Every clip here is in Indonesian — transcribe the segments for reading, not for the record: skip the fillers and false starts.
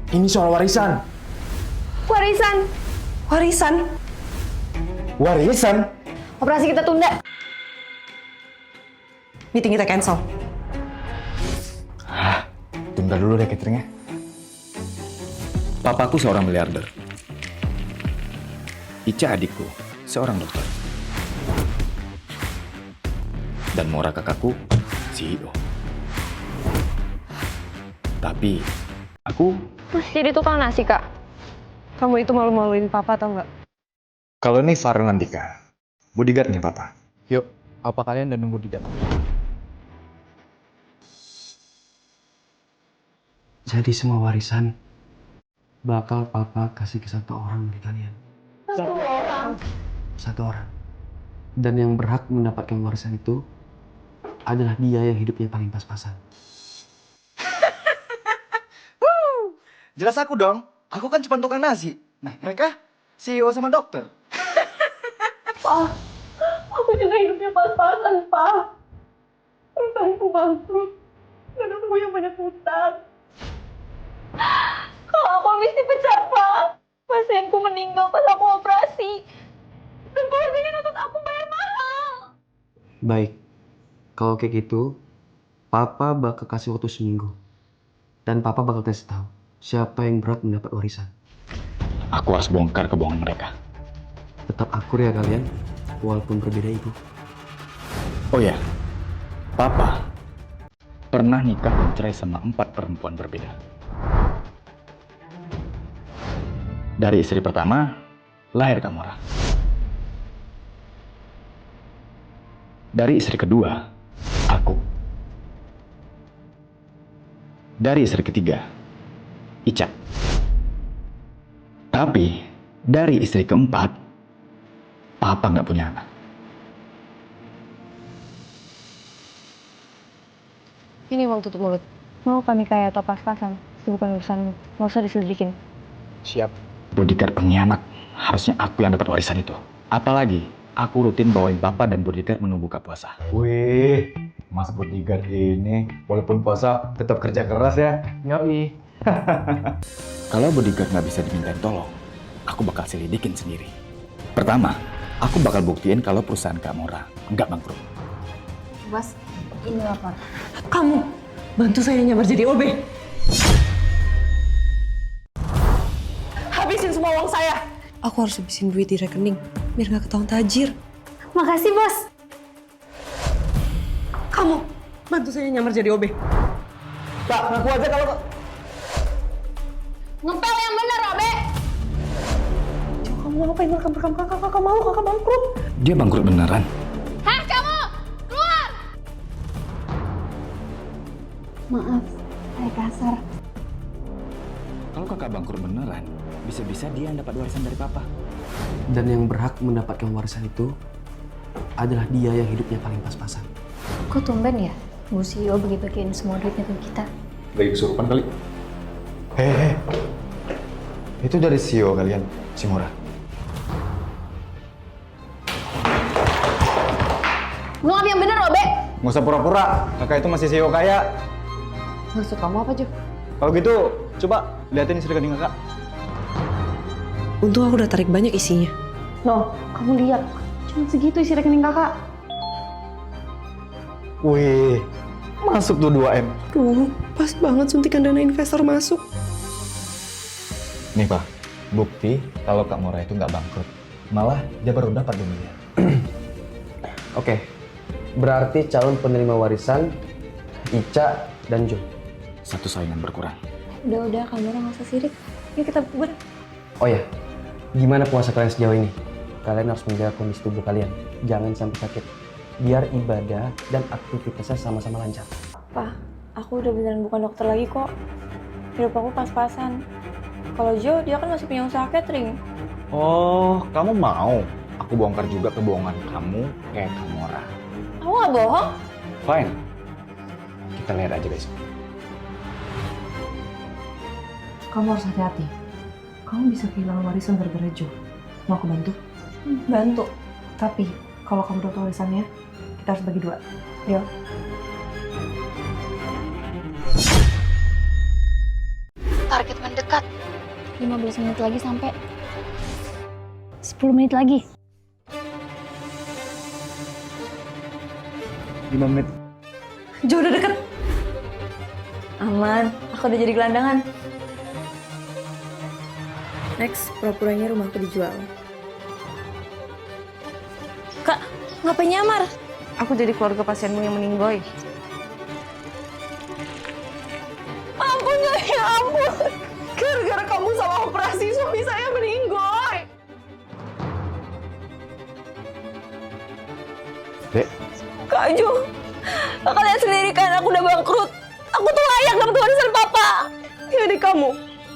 Ini soal warisan. Warisan. Warisan. Warisan? Operasi kita tunda. Meeting kita cancel. Tunda dulu deh cateringnya. Papaku seorang miliarder. Ica adikku seorang dokter. Dan Mora kakakku CEO. Tapi aku Masih jadi tukang nasi, Kak. Kamu itu malu-maluin papa atau enggak? Kalau ini Farel Andika, bodyguard nih papa. Yuk, apa kalian udah nunggu di dalam? Jadi semua warisan bakal papa kasih ke satu orang di kalian. Satu orang. Dan yang berhak mendapatkan warisan itu adalah dia yang hidupnya paling pas-pasan. Jelas aku dong, aku kan cuma tukang nasi. Nah mereka CEO sama dokter. Pa, aku juga hidupnya pas-pasan, Pa. Perusahaanku bangkrut. Dan aku yang banyak hutang. Kalau aku habis dipecat, Pa. Pasienku meninggal pas aku operasi. Dan keluarganya nuntut aku bayar mahal. Baik, kalau kayak gitu, papa bakal kasih waktu seminggu. Dan papa bakal kasih tahu siapa yang berhak mendapat warisan. aku harus bongkar kebohongan mereka. Tetap akur ya kalian, walaupun berbeda ibu. Oh ya, Papa pernah nikah dan cerai sama 4 perempuan berbeda. Dari istri pertama, lahir Kamora. Dari istri kedua, aku. Dari istri ketiga, Ica. Tapi, dari istri keempat, Papa nggak punya anak. Ini uang tutup mulut. Mau kami kaya atau pas-pasan? Itu bukan urusanmu. Nggak usah diselidikin. Siap. Bodyguard pengkhianat. Harusnya aku yang dapat warisan itu. Apalagi, aku rutin bawain Bapak dan bodyguard menu buka puasa. Wih, mas bodyguard ini walaupun puasa tetap kerja keras ya. Yoi. Kalau bodyguard nggak bisa dimintain tolong, aku bakal selidikin sendiri. Pertama, aku bakal buktiin kalau perusahaan Kak Mora nggak bangkrut. Bos, ini lapor. Kamu bantu saya nyamar jadi OB. Habisin semua uang saya. Aku harus habisin duit di rekening biar nggak ketahuan tajir. Makasih, Bos. Kamu bantu saya nyamar jadi OB. Kak, ngaku aja kalau Ngepel yang bener, Obe. Kamu ngapain rekam kakak mau kakak bangkrut. Dia bangkrut beneran. Hah, kamu? Keluar! Maaf, saya kasar. Kalau kakak bangkrut beneran, bisa-bisa dia yang dapat warisan dari Papa. Dan yang berhak mendapatkan warisan itu adalah dia yang hidupnya paling pas-pasan. Kok tumben ya? Bu CEO bagi-bagiin semua duitnya ke kita. lagi kesurupan kali. Hehe, itu dari CEO kalian, si Mora. Ngomong yang bener, Obe. Nggak usah pura-pura, kakak itu masih CEO kaya. Maksud kamu apa, Jo? Kalau gitu, coba liatin isi rekening kakak. Untung aku udah tarik banyak isinya. Loh, kamu lihat. Cuma segitu isi rekening kakak. Wih, masuk tuh 2M. Tuh, pas banget suntikan dana investor masuk. Nih Pak, bukti kalau Kak Mora itu nggak bangkrut. Malah dia baru dapat 2 miliar. Oke, berarti calon penerima warisan Ica dan Jo. Satu saingan berkurang. Udah, kamu nggak usah sirik. Yuk kita bubur. Oh ya, gimana puasa kalian sejauh ini? Kalian harus menjaga kondisi tubuh kalian. Jangan sampai sakit. Biar ibadah dan aktivitasnya sama-sama lancar. Pak, aku udah beneran bukan dokter lagi kok. Hidup aku pas-pasan. Kalau Jo, dia kan masih punya usaha catering. Oh, kamu mau? Aku bongkar juga kebohongan kamu kayak Kak Mora. Kamu nggak bohong? Fine. Kita lihat aja besok. Kamu harus hati-hati. Kamu bisa kehilangan warisan gara-gara Jo. Mau aku bantu? Bantu. Tapi kalau kamu dapat warisannya, kita harus bagi 2. Yo. Target mendekat. 15 menit lagi sampai. 10 menit lagi. 5 menit. Jo, udah deket. Aman, aku udah jadi gelandangan. Next, pura-puranya rumahku dijual. Kak, ngapain nyamar? Aku jadi keluarga pasienmu yang meninggoy. Ampun, ya ampun. Gara-gara kamu salah operasi, suami saya meninggoy. Dek, Kak Jo, kakak lihat sendiri kan aku udah bangkrut. Aku tuh layak dapat warisan papa. Ya adik kamu,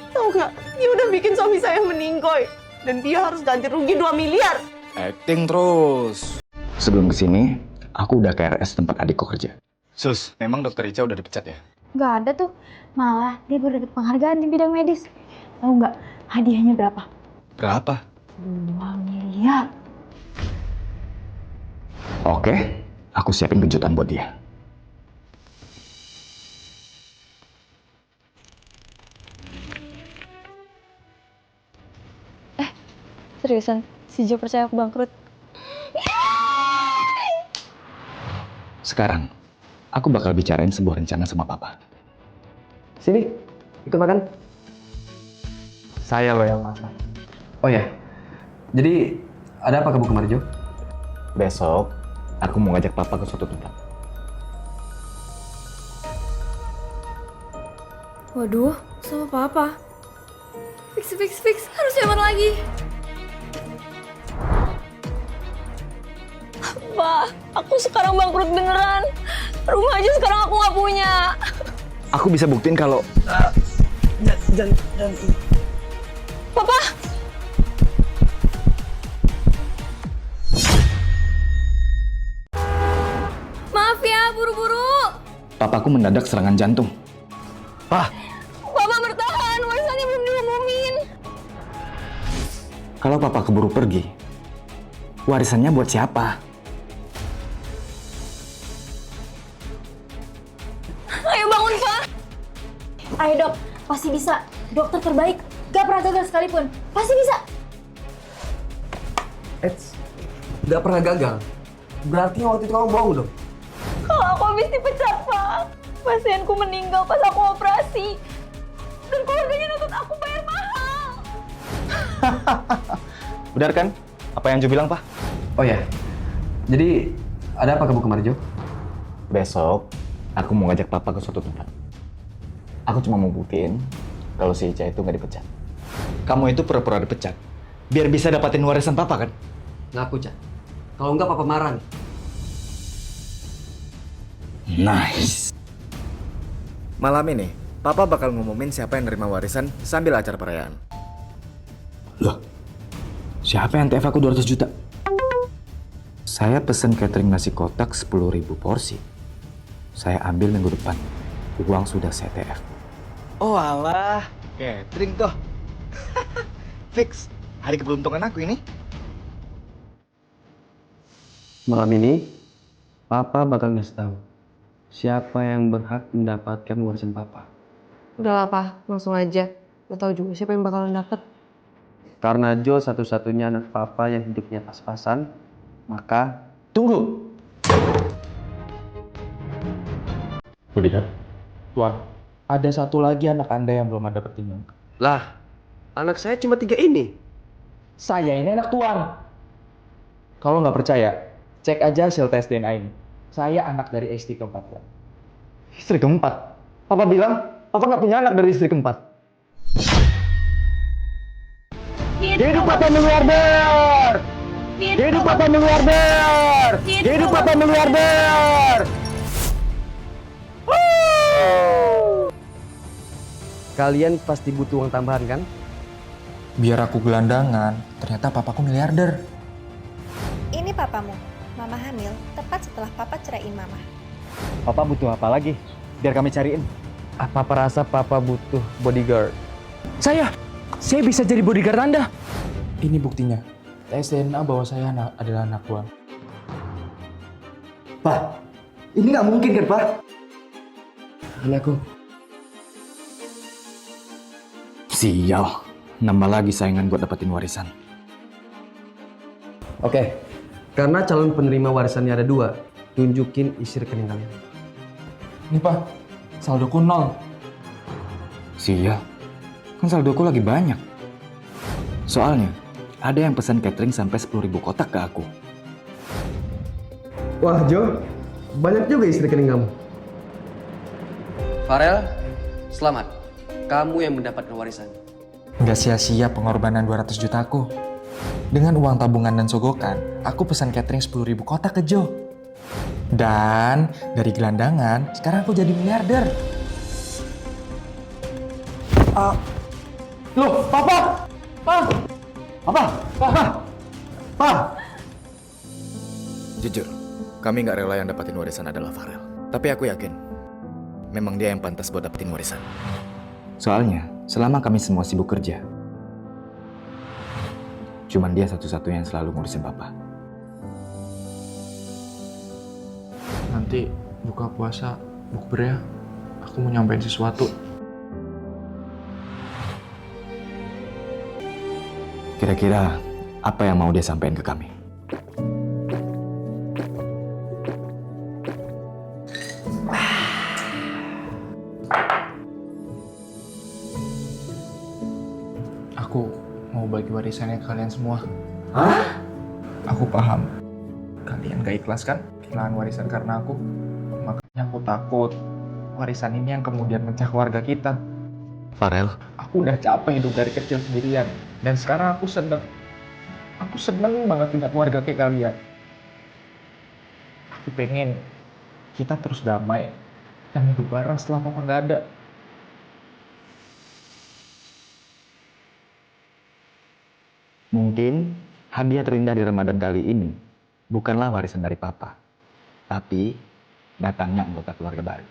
tahu nggak? Dia udah bikin suami saya meninggoy. Dan dia harus ganti rugi 2 miliar. acting terus. Sebelum kesini, aku udah ke RS tempat adikku kerja. Sus, memang dokter Ica udah dipecat ya? Nggak ada tuh. Malah dia baru dapat penghargaan di bidang medis. Tahu nggak hadiahnya berapa? Berapa? 2 miliar. Oke, aku siapin kejutan buat dia. Seriusan, si Jo percaya aku bangkrut. Sekarang, aku bakal bicarain sebuah rencana sama papa. Sini, ikut makan. Saya loh yang masak. Oh ya, jadi ada apa kamu kemari, Jo? Besok, aku mau ngajak papa ke suatu tempat. Waduh, sama papa. Fix. Harus nyaman lagi. Pak, aku sekarang bangkrut beneran. Rumah aja sekarang aku nggak punya. Aku bisa buktiin kalau... Papa! Maaf ya, buru-buru. Papaku mendadak serangan jantung. Pak, Papa bertahan, warisannya belum diumumin. kalau papa keburu pergi, warisannya buat siapa? Ayo bangun, Pak. Ayo dok, pasti bisa. Dokter terbaik. Gak pernah gagal sekalipun. Pasti bisa. Nggak pernah gagal. Berarti waktu itu kamu bohong dong. Kalau aku habis dipecat, Pak. Pasienku meninggal pas aku operasi. Dan keluarganya nuntut aku bayar mahal. Benar kan? Apa yang Jo bilang, Pak? Oh ya, jadi ada apa kamu kemari, Jo? Besok, aku mau ngajak papa ke suatu tempat. Aku cuma mau buktiin kalau si Ica itu nggak dipecat. Kamu itu pura-pura dipecat, biar bisa dapatin warisan papa kan? Ngaku, Ca. Kalau enggak papa marah nih. Nice. Malam ini, papa bakal ngumumin siapa yang nerima warisan sambil acara perayaan. Loh, siapa yang TF aku 200 juta? Saya pesen catering nasi kotak 10.000 porsi. Saya ambil minggu depan. Uang sudah saya TF. Oh alah, catering toh. Fix, hari keberuntungan aku ini. Malam ini, papa bakal ngasih tahu siapa yang berhak mendapatkan warisan papa. Udah lah, Pak. Langsung aja. Lo tau juga siapa yang bakalan dapet. Karena Jo satu-satunya anak papa yang hidupnya pas-pasan, maka tunggu. Bodyguard? Tuan, ada satu lagi anak Anda yang belum ada pertimbangan. Lah, anak saya cuma 3 ini. Saya ini anak Tuan. Kalau nggak percaya, cek aja hasil tes DNA ini. Saya anak dari istri keempat, Tuan. Istri keempat? Papa bilang, papa nggak punya anak dari istri keempat. Hidup Papa Miliarder! Hidup Papa Miliarder! Hidup Papa Miliarder! Kalian pasti butuh uang tambahan kan? Biar aku gelandangan, ternyata papaku miliarder. Ini papamu. Mama hamil tepat setelah papa ceraiin mama. Papa butuh apa lagi? Biar kami cariin. Apa perasa papa butuh bodyguard? Saya bisa jadi bodyguard Anda. Ini buktinya. Tes DNA bahwa saya adalah anak Tuan. Pak, ini nggak mungkin kan, Pak? Anakku. Sial, nambah lagi saingan buat dapetin warisan. Oke, karena calon penerima warisannya ada 2, tunjukin isi rekening kalian. Nih Pak, saldoku 0. Sial, kan saldoku lagi banyak. Soalnya, ada yang pesan catering sampai 10.000 kotak ke aku. Wah Jo, banyak juga isi rekening kamu. Farel, selamat. Kamu yang mendapatkan warisan. Nggak sia-sia pengorbanan 200 juta aku. Dengan uang tabungan dan sogokan, aku pesan catering 10.000 kotak ke Jo. Dan dari gelandangan, sekarang aku jadi miliarder. Loh, Papa! Papa! Jujur, kami nggak rela yang dapatin warisan adalah Farel. Tapi aku yakin, memang dia yang pantas buat dapetin warisan. Soalnya, selama kami semua sibuk kerja, cuman dia satu-satunya yang selalu ngurusin papa. Nanti buka puasa, bukber ya. Aku mau nyampein sesuatu. Kira-kira apa yang mau dia sampaikan ke kami? Aku mau bagi warisannya ke kalian semua. Hah? Aku paham. Kalian gak ikhlas kan kehilangan warisan karena aku. Makanya aku takut warisan ini yang kemudian mecah keluarga kita. Farel, Aku udah capek hidup dari kecil sendirian. Dan sekarang aku seneng. Aku seneng banget punya keluarga kayak kalian. Aku pengen kita terus damai. Dan hidup bareng setelah papa gak ada. mungkin hadiah terindah di Ramadan kali ini bukanlah warisan dari papa, tapi datangnya anggota keluarga baru.